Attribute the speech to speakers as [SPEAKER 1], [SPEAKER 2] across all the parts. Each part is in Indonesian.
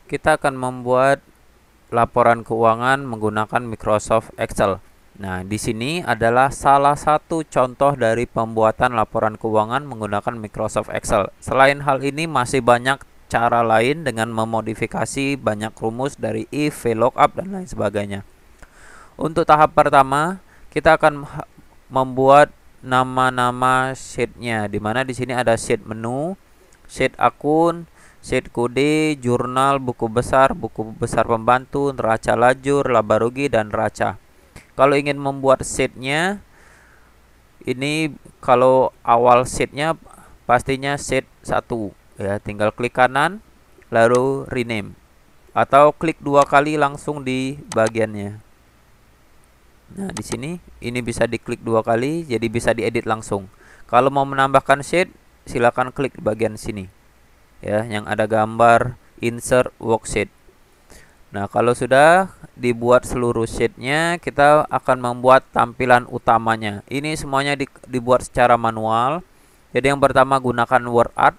[SPEAKER 1] Kita akan membuat laporan keuangan menggunakan Microsoft Excel. Nah, di sini adalah salah satu contoh dari pembuatan laporan keuangan menggunakan Microsoft Excel. Selain hal ini, masih banyak cara lain dengan memodifikasi banyak rumus dari if, VLOOKUP, dan lain sebagainya. Untuk tahap pertama, kita akan membuat nama-nama sheet-nya, di mana di sini ada sheet menu, sheet akun, sheet kode, jurnal, buku besar pembantu, neraca lajur, laba rugi, dan neraca. Kalau ingin membuat sheet-nya, ini kalau awal sheet-nya pastinya sheet 1 ya, tinggal klik kanan lalu rename, atau klik 2 kali langsung di bagiannya. Nah, di sini ini bisa diklik 2 kali, jadi bisa diedit langsung. Kalau mau menambahkan sheet, silakan klik di bagian sini ya, yang ada gambar insert worksheet. Nah, kalau sudah dibuat seluruh sheetnya, kita akan membuat tampilan utamanya. Ini semuanya dibuat secara manual. Jadi yang pertama gunakan word art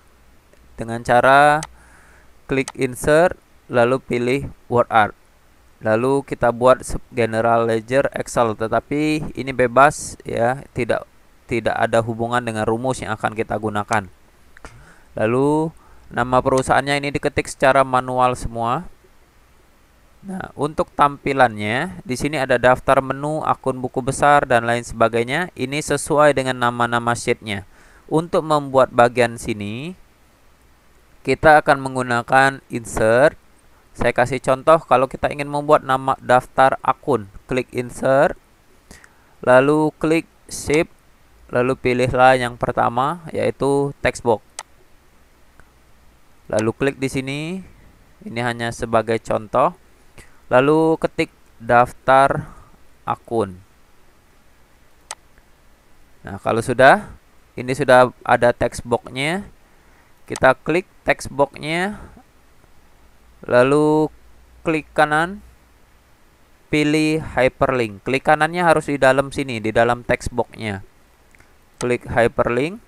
[SPEAKER 1] dengan cara klik insert lalu pilih word art. Lalu kita buat general ledger Excel, tetapi ini bebas ya, tidak ada hubungan dengan rumus yang akan kita gunakan. Lalu nama perusahaannya ini diketik secara manual semua. Nah, untuk tampilannya di sini ada daftar menu, akun buku besar, dan lain sebagainya. Ini sesuai dengan nama-nama sheet-nya. Untuk membuat bagian sini, kita akan menggunakan insert. Saya kasih contoh, kalau kita ingin membuat nama daftar akun, klik insert, lalu klik shift, lalu pilihlah yang pertama yaitu text box. Lalu klik di sini. Ini hanya sebagai contoh. Lalu ketik daftar akun. Nah, kalau sudah, ini sudah ada text box-nya. Kita klik text box-nya. Lalu klik kanan, pilih hyperlink. Klik kanannya harus di dalam sini, di dalam text box-nya. Klik hyperlink.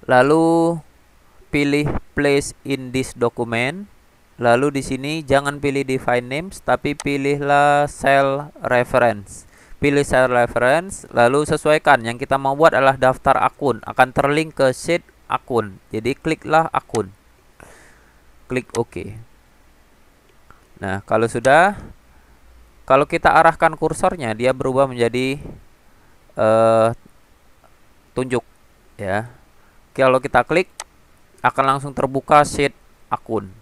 [SPEAKER 1] Lalu pilih place in this document. Lalu di sini jangan pilih define names, tapi pilihlah cell reference. Pilih cell reference, lalu sesuaikan. Yang kita mau buat adalah daftar akun, akan terlink ke sheet akun. Jadi kliklah akun. Klik OK. Nah, kalau sudah, kalau kita arahkan kursornya, dia berubah menjadi tunjuk ya. Kalau kita klik, akan langsung terbuka sheet akun.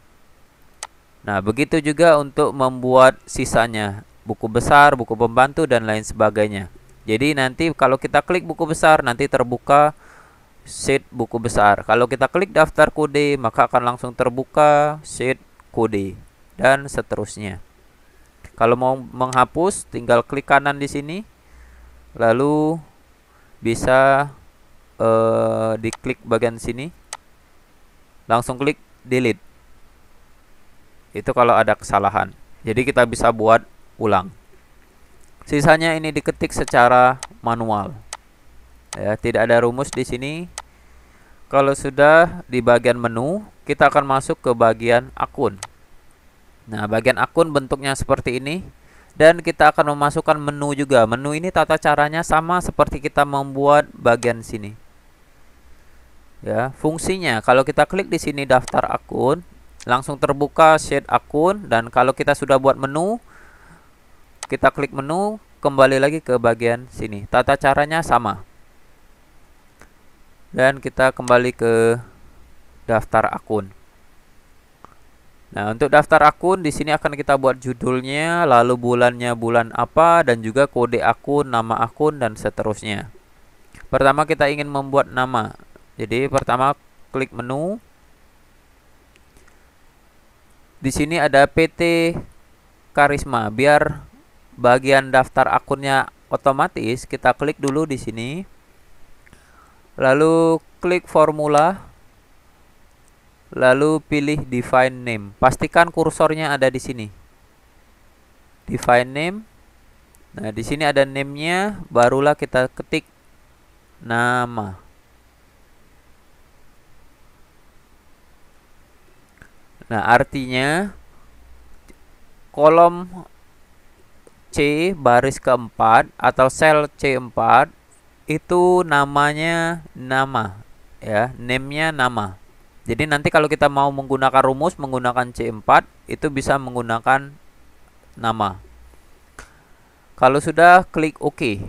[SPEAKER 1] Nah, begitu juga untuk membuat sisanya, buku besar, buku pembantu, dan lain sebagainya. Jadi nanti kalau kita klik buku besar, nanti terbuka sheet buku besar. Kalau kita klik daftar kode, maka akan langsung terbuka sheet kode, dan seterusnya. Kalau mau menghapus, tinggal klik kanan di sini, lalu bisa diklik bagian sini, langsung klik delete. Itu kalau ada kesalahan. Jadi kita bisa buat ulang. Sisanya ini diketik secara manual. Ya, tidak ada rumus di sini. Kalau sudah di bagian menu, kita akan masuk ke bagian akun. Nah, bagian akun bentuknya seperti ini. Dan kita akan memasukkan menu juga. Menu ini tata caranya sama seperti kita membuat bagian sini. Ya, fungsinya kalau kita klik di sini daftar akun, langsung terbuka sheet akun. Dan kalau kita sudah buat menu, kita klik menu, kembali lagi ke bagian sini. Tata caranya sama. Dan kita kembali ke daftar akun. Nah, untuk daftar akun di sini akan kita buat judulnya, lalu bulannya bulan apa, dan juga kode akun, nama akun, dan seterusnya. Pertama kita ingin membuat nama. Jadi pertama klik menu. Di sini ada PT Karisma. Biar bagian daftar akunnya otomatis, kita klik dulu di sini. Lalu klik formula. Lalu pilih define name. Pastikan kursornya ada di sini. Define name. Nah, di sini ada name-nya, barulah kita ketik nama. Nah, artinya kolom C baris keempat atau sel C4 itu namanya nama, ya, name-nya nama. Jadi nanti kalau kita mau menggunakan rumus menggunakan C4 itu bisa menggunakan nama. Kalau sudah, klik OK.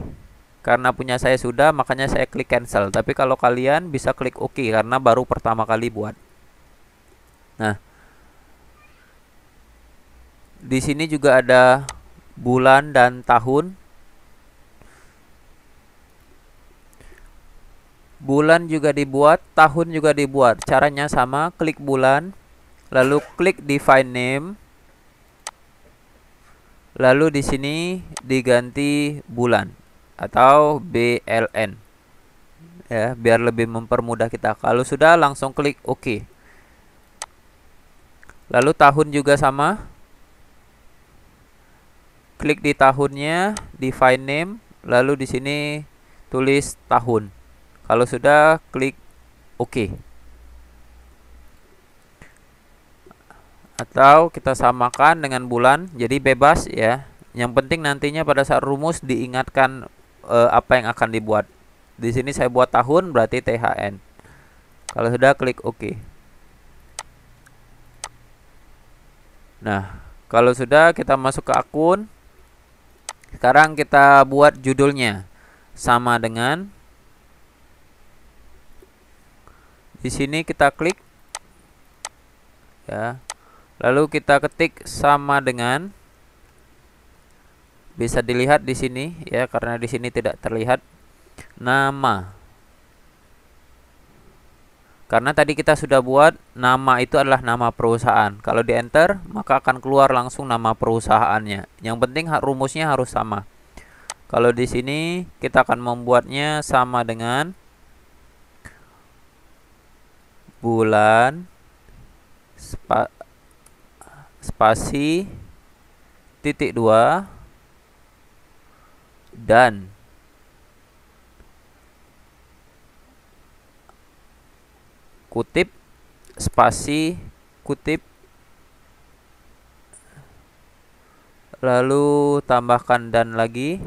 [SPEAKER 1] Karena punya saya sudah, makanya saya klik cancel. Tapi kalau kalian bisa klik OK karena baru pertama kali buat. Nah, di sini juga ada bulan dan tahun. Bulan juga dibuat, tahun juga dibuat. Caranya sama, klik bulan, lalu klik define name. Lalu di sini diganti bulan atau BLN. Ya, biar lebih mempermudah kita. Kalau sudah, langsung klik OK. Lalu tahun juga sama. Klik di tahunnya, define name, lalu di sini tulis tahun. Kalau sudah, klik OK. Atau kita samakan dengan bulan, jadi bebas ya. Yang penting nantinya pada saat rumus diingatkan apa yang akan dibuat. Di sini saya buat tahun, berarti THN. Kalau sudah, klik OK. Nah, kalau sudah, kita masuk ke akun. Sekarang kita buat judulnya sama dengan, di sini kita klik ya. Lalu kita ketik sama dengan, bisa dilihat di sini ya, karena di sini tidak terlihat nama. Karena tadi kita sudah buat nama itu adalah nama perusahaan. Kalau di enter, maka akan keluar langsung nama perusahaannya. Yang penting rumusnya harus sama. Kalau di sini kita akan membuatnya sama dengan bulan spasi titik 2 dan kutip spasi kutip, lalu tambahkan dan lagi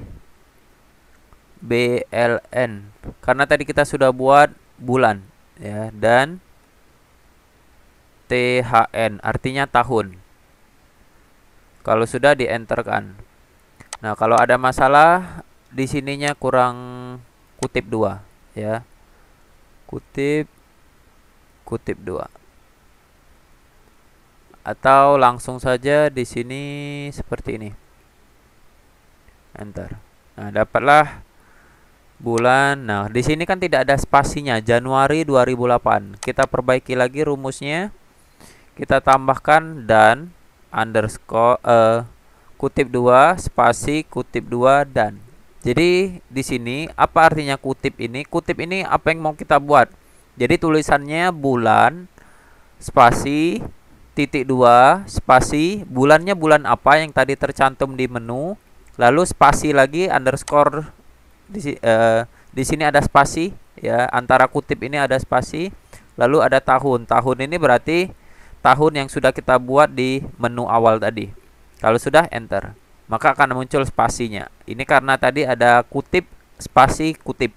[SPEAKER 1] BLN karena tadi kita sudah buat bulan ya, dan THN artinya tahun. Kalau sudah, di enter kan. Nah, kalau ada masalah di sininya kurang kutip 2 ya. Kutip 2. Atau langsung saja di sini seperti ini. Enter. Nah, dapatlah bulan. Nah, di sini kan tidak ada spasinya, Januari 2008. Kita perbaiki lagi rumusnya. Kita tambahkan dan underscore kutip 2 spasi kutip 2 dan. Jadi di sini apa artinya kutip ini? Kutip ini apa yang mau kita buat? Jadi tulisannya bulan spasi titik 2 spasi bulannya bulan apa yang tadi tercantum di menu, lalu spasi lagi underscore di sini ada spasi ya, antara kutip ini ada spasi, lalu ada tahun. Tahun ini berarti tahun yang sudah kita buat di menu awal tadi. Kalau sudah, enter, maka akan muncul spasinya. Ini karena tadi ada kutip spasi kutip.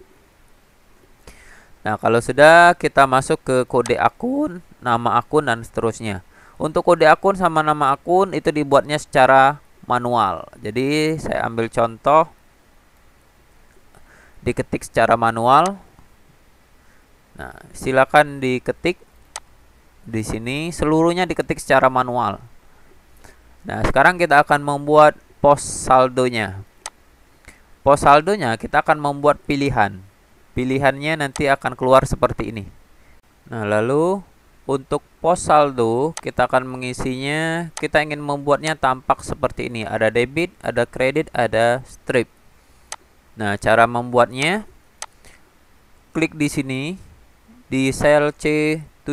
[SPEAKER 1] Nah, kalau sudah, kita masuk ke kode akun, nama akun, dan seterusnya. Untuk kode akun sama nama akun itu dibuatnya secara manual. Jadi saya ambil contoh, diketik secara manual. Nah, silakan diketik di sini, seluruhnya diketik secara manual. Nah, sekarang kita akan membuat pos saldonya. Pos saldonya kita akan membuat pilihan. Pilihannya nanti akan keluar seperti ini. Nah, lalu untuk pos saldo kita akan mengisinya, kita ingin membuatnya tampak seperti ini. Ada debit, ada kredit, ada strip. Nah, cara membuatnya, klik di sini di sel C7.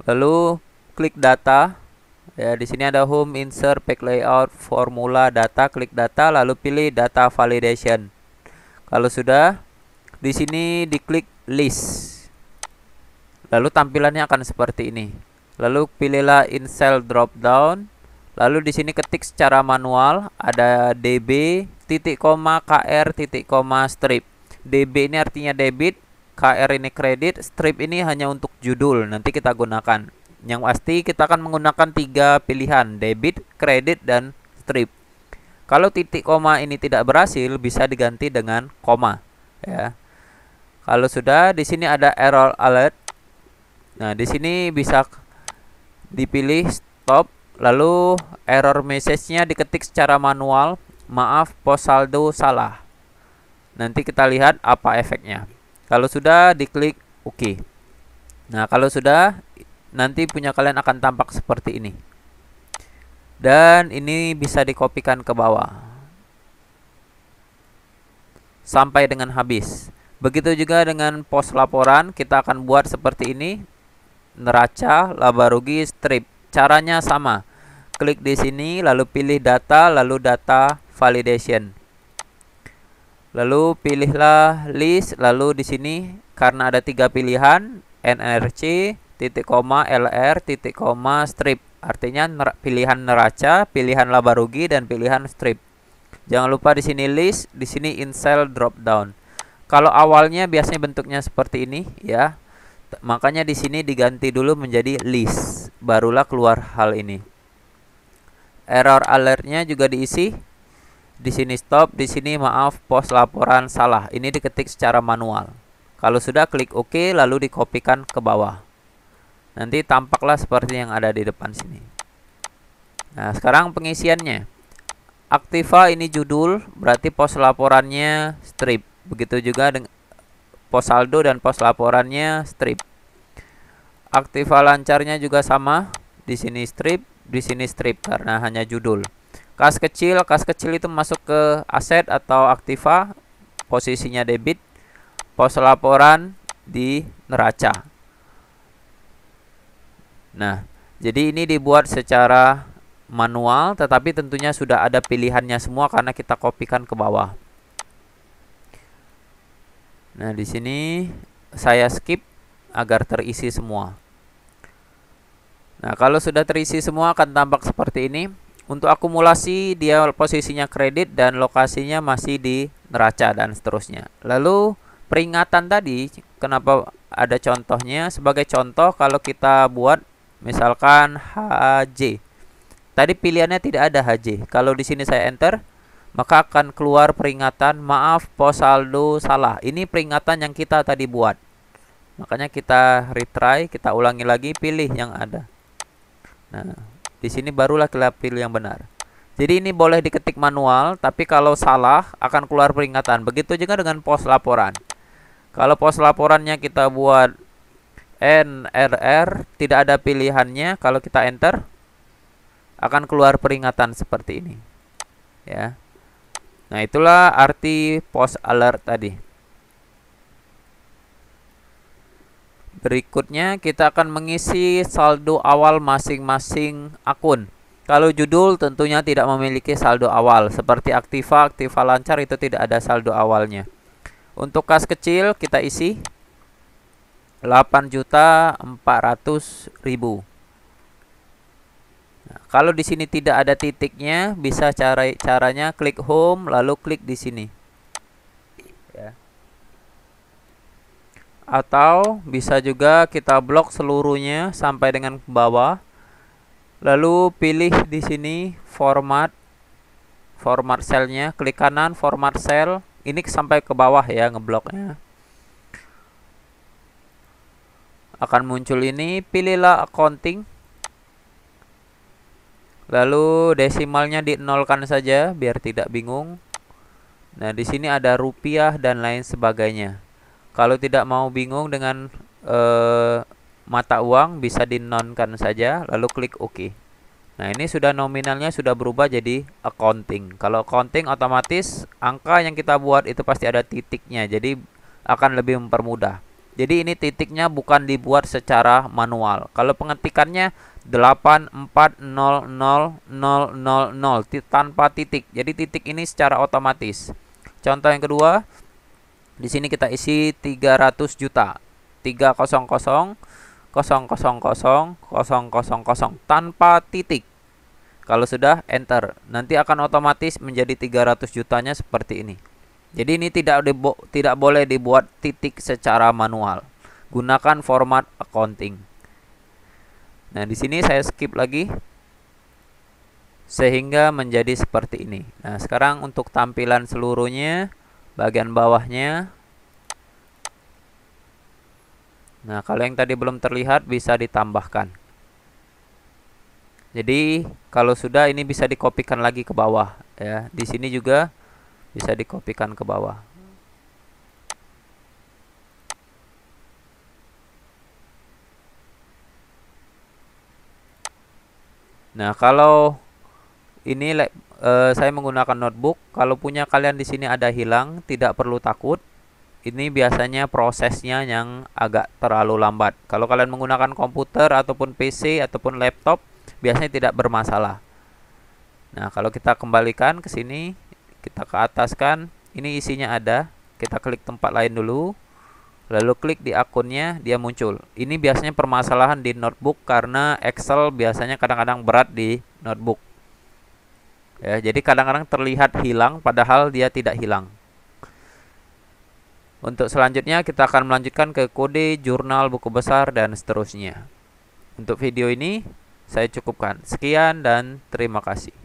[SPEAKER 1] Lalu klik data Ya, di sini ada home, insert, pack layout, formula, data, klik data, lalu pilih data validation. Kalau sudah, di sini diklik list. Lalu tampilannya akan seperti ini. Lalu pilihlah in cell drop down. Lalu di sini ketik secara manual ada DB titik koma KR titik koma strip. DB ini artinya debit, KR ini kredit, strip ini hanya untuk judul. Nanti kita gunakan. Yang pasti kita akan menggunakan 3 pilihan, debit, kredit, dan strip. Kalau titik koma ini tidak berhasil, bisa diganti dengan koma. Ya. Kalau sudah, di sini ada error alert. Nah, di sini bisa dipilih stop. Lalu error message-nya diketik secara manual. Maaf, pos saldo salah. Nanti kita lihat apa efeknya. Kalau sudah, diklik OK. Nah, kalau sudah, nanti punya kalian akan tampak seperti ini. Dan ini bisa dikopikan ke bawah sampai dengan habis. Begitu juga dengan pos laporan, kita akan buat seperti ini. Neraca, laba rugi, strip. Caranya sama. Klik di sini, lalu pilih data, lalu data validation. Lalu pilihlah list, lalu di sini karena ada 3 pilihan, NRC, titik koma, LR, titik koma, strip. Artinya pilihan neraca, pilihan laba rugi, dan pilihan strip. Jangan lupa di sini list, di sini in cell drop down. Kalau awalnya biasanya bentuknya seperti ini, ya. Makanya di sini diganti dulu menjadi list, barulah keluar hal ini. Error alertnya juga diisi. Di sini stop, di sini maaf, pos laporan salah. Ini diketik secara manual. Kalau sudah, klik OK, lalu dikopikan ke bawah. Nanti tampaklah seperti yang ada di depan sini. Nah, sekarang pengisiannya. Aktiva ini judul, berarti pos laporannya strip. Begitu juga dengan pos saldo dan pos laporannya strip. Aktiva lancarnya juga sama. Di sini strip, di sini strip karena hanya judul. Kas kecil itu masuk ke aset atau aktiva, posisinya debit. Pos laporan di neraca. Nah, jadi ini dibuat secara manual, tetapi tentunya sudah ada pilihannya semua karena kita kopikan ke bawah. Nah, di sini saya skip agar terisi semua. Nah, kalau sudah terisi semua akan tampak seperti ini. Untuk akumulasi dia posisinya kredit dan lokasinya masih di neraca dan seterusnya. Lalu peringatan tadi, kenapa ada contohnya? Sebagai contoh kalau kita buat misalkan HJ. Tadi pilihannya tidak ada HJ. Kalau di sini saya enter, maka akan keluar peringatan maaf pos saldo salah. Ini peringatan yang kita tadi buat. Makanya kita retry, kita ulangi lagi, pilih yang ada. Nah, di sini barulah kita pilih yang benar. Jadi ini boleh diketik manual, tapi kalau salah akan keluar peringatan. Begitu juga dengan pos laporan. Kalau pos laporannya kita buat NRR, tidak ada pilihannya. Kalau kita enter, akan keluar peringatan seperti ini. Ya. Nah, itulah arti post alert tadi. Berikutnya kita akan mengisi saldo awal masing-masing akun. Kalau judul tentunya tidak memiliki saldo awal. Seperti aktiva lancar itu tidak ada saldo awalnya. Untuk kas kecil kita isi 8.400.000. Nah, kalau di sini tidak ada titiknya, bisa caranya klik home lalu klik di sini. Ya. Atau bisa juga kita blok seluruhnya sampai dengan ke bawah. Lalu pilih di sini format cellnya, klik kanan format cell. Ini sampai ke bawah ya ngebloknya. Akan muncul ini, pilihlah accounting. Lalu desimalnya di-nolkan saja biar tidak bingung. Nah, di sini ada rupiah dan lain sebagainya. Kalau tidak mau bingung dengan mata uang, bisa di-nonkan saja, lalu klik OK. Nah, ini sudah nominalnya sudah berubah jadi accounting. Kalau accounting otomatis angka yang kita buat itu pasti ada titiknya, jadi akan lebih mempermudah. Jadi ini titiknya bukan dibuat secara manual. Kalau pengetikannya 840000 tanpa titik. Jadi titik ini secara otomatis. Contoh yang kedua, di sini kita isi 300 juta. 3000000 tanpa titik. Kalau sudah enter, nanti akan otomatis menjadi 300 jutanya seperti ini. Jadi ini tidak boleh dibuat titik secara manual. Gunakan format accounting. Nah, di sini saya skip lagi sehingga menjadi seperti ini. Nah, sekarang untuk tampilan seluruhnya, bagian bawahnya. Nah, kalau yang tadi belum terlihat bisa ditambahkan. Jadi, kalau sudah ini bisa dikopikan lagi ke bawah ya. Di sini juga bisa dikopikan ke bawah. Nah, kalau ini saya menggunakan notebook, kalau punya kalian di sini ada hilang, tidak perlu takut. Ini biasanya prosesnya yang agak terlalu lambat. Kalau kalian menggunakan komputer ataupun PC ataupun laptop, biasanya tidak bermasalah. Nah, kalau kita kembalikan ke sini, kita ke atas kan, ini isinya ada. Kita klik tempat lain dulu, lalu klik di akunnya, dia muncul. Ini biasanya permasalahan di notebook karena Excel biasanya kadang-kadang berat di notebook. Ya, jadi kadang-kadang terlihat hilang padahal dia tidak hilang. Untuk selanjutnya kita akan melanjutkan ke kode, jurnal, buku besar, dan seterusnya. Untuk video ini saya cukupkan. Sekian dan terima kasih.